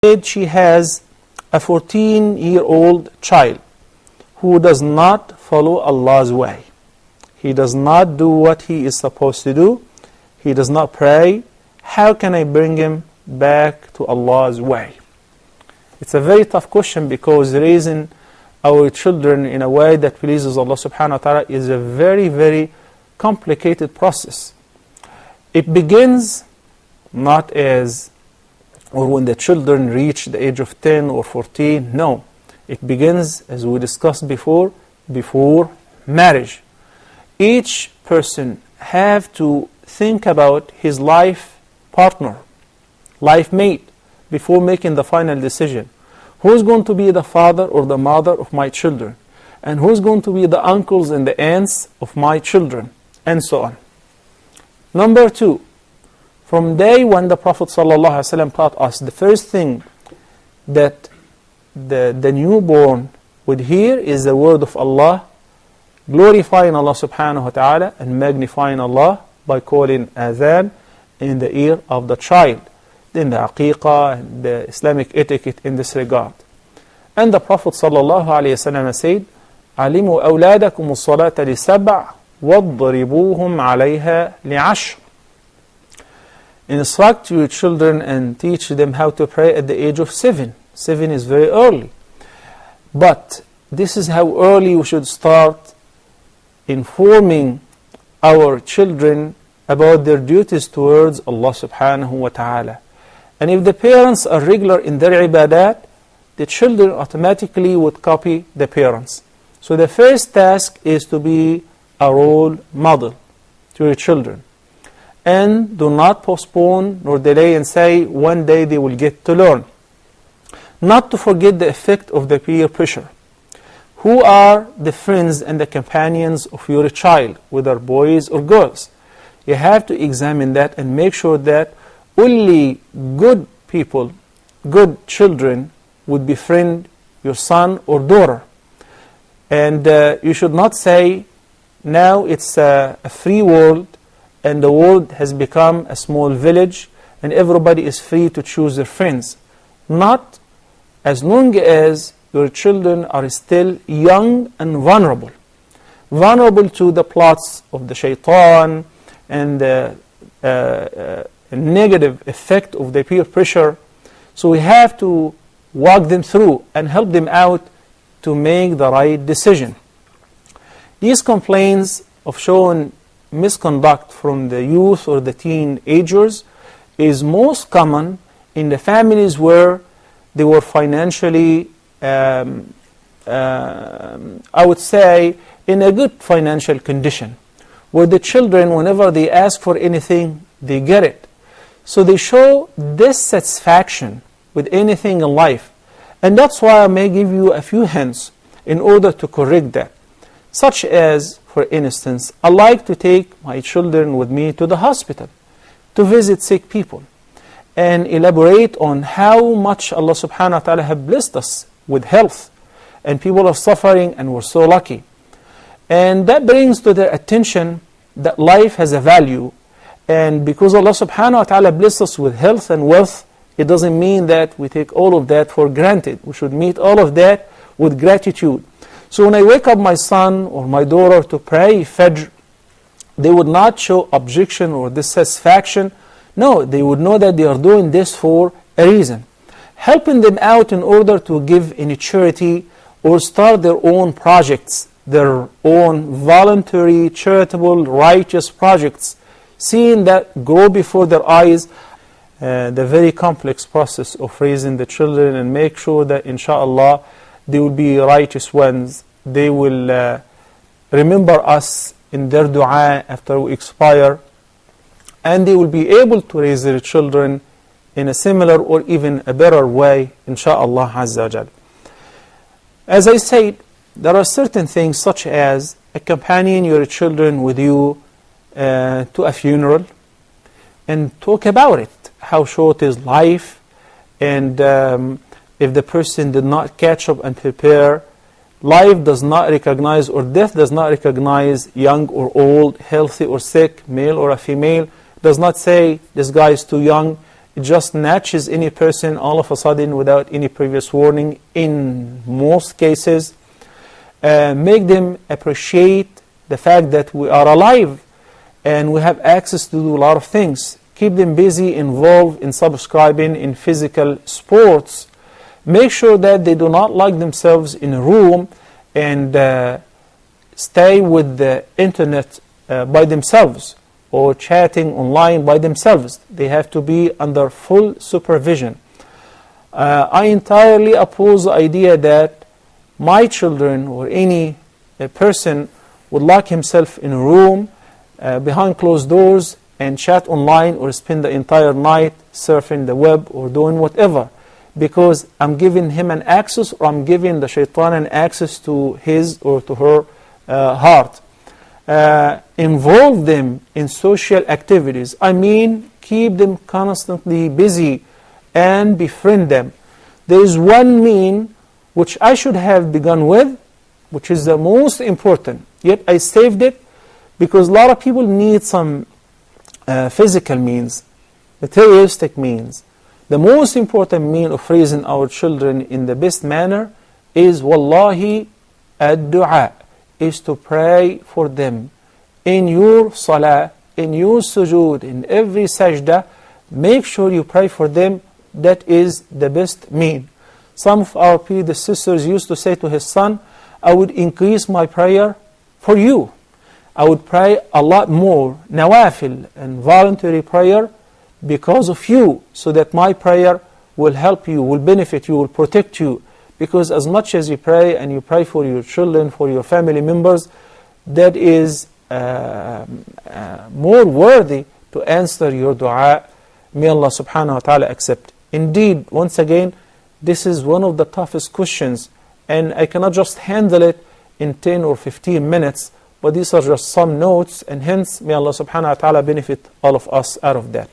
She has a 14-year-old child who does not follow Allah's way. He does not do what he is supposed to do. He does not pray. How can I bring him back to Allah's way? It's a very tough question, because raising our children in a way that pleases Allah subhanahu wa ta'ala is a very, very complicated process. It begins not as, or when the children reach the age of 10 or 14, no. It begins, as we discussed before marriage. Each person have to think about his life partner, life mate, before making the final decision. Who's going to be the father or the mother of my children? And who's going to be the uncles and the aunts of my children? And so on. Number 2, from day when the Prophet ﷺ taught us, the first thing that the newborn would hear is the word of Allah, glorifying Allah subhanahu wa ta'ala and magnifying Allah by calling adhan in the ear of the child. Then the aqiqah and the Islamic etiquette in this regard. And the Prophet sallallahu alayhi wa sallam said, عَلِمُوا أَوْلَادَكُمُ الصَّلَاةَ لِسَبْعٍ وَاضْرِبُوهُمْ عَلَيْهَا لِعَشْرٍ. Instruct your children and teach them how to pray at the age of 7. 7 is very early. But this is how early we should start informing our children about their duties towards Allah subhanahu wa ta'ala. And if the parents are regular in their ibadat, the children automatically would copy the parents. So the first task is to be a role model to your children. And do not postpone nor delay and say one day they will get to learn. Not to forget the effect of the peer pressure. Who are the friends and the companions of your child, whether boys or girls? You have to examine that and make sure that only good people, good children would befriend your son or daughter. And you should not say, now it's a free world and the world has become a small village and everybody is free to choose their friends. Not as long as your children are still young and vulnerable. Vulnerable to the plots of the shaitan and the negative effect of the peer pressure. So we have to walk them through and help them out to make the right decision. These complaints of showing misconduct from the youth or the teenagers is most common in the families where they were financially, I would say, in a good financial condition, where the children, whenever they ask for anything, they get it. So they show dissatisfaction with anything in life. And that's why I may give you a few hints in order to correct that. Such as, for instance, I like to take my children with me to the hospital to visit sick people and elaborate on how much Allah subhanahu wa ta'ala have blessed us with health. And people are suffering and we're so lucky. And that brings to their attention that life has a value. And because Allah subhanahu wa ta'ala blessed us with health and wealth, it doesn't mean that we take all of that for granted. We should meet all of that with gratitude. So when I wake up my son or my daughter to pray Fajr, they would not show objection or dissatisfaction. No, they would know that they are doing this for a reason. Helping them out in order to give any charity or start their own projects, their own voluntary, charitable, righteous projects, seeing that grow before their eyes, the very complex process of raising the children, and make sure that inshallah they will be righteous ones. They will remember us in their dua after we expire, and they will be able to raise their children in a similar or even a better way, inshallah azza wa jal. As I said, there are certain things such as accompanying your children with you to a funeral and talk about it, how short is life, and if the person did not catch up and prepare, life does not recognize, or death does not recognize young or old, healthy or sick, male or a female. Does not say this guy is too young, It just snatches any person all of a sudden without any previous warning in most cases. Make them appreciate the fact that we are alive and we have access to do a lot of things. Keep them busy, involved in subscribing in physical sports. Make sure that they do not lock themselves in a room and stay with the internet by themselves or chatting online by themselves. They have to be under full supervision. I entirely oppose the idea that my children or any person would lock himself in a room behind closed doors and chat online or spend the entire night surfing the web or doing whatever, because I'm giving him an access, or I'm giving the shaitan an access to his or to her heart. Involve them in social activities. I mean, keep them constantly busy and befriend them. There is one mean which I should have begun with, which is the most important, yet I saved it because a lot of people need some physical means, materialistic means. The most important mean of raising our children in the best manner is wallahi ad-du'a, is to pray for them. In your salah, in your sujood, in every sajda, make sure you pray for them. That is the best mean. Some of our predecessors used to say to his son, I would increase my prayer for you. I would pray a lot more nawafil and voluntary prayer because of you, so that my prayer will help you, will benefit you, will protect you. Because as much as you pray and you pray for your children, for your family members, that is more worthy to answer your dua. May Allah subhanahu wa ta'ala accept. Indeed, once again, this is one of the toughest questions, and I cannot just handle it in 10 or 15 minutes, but these are just some notes, and hence may Allah subhanahu wa ta'ala benefit all of us out of that.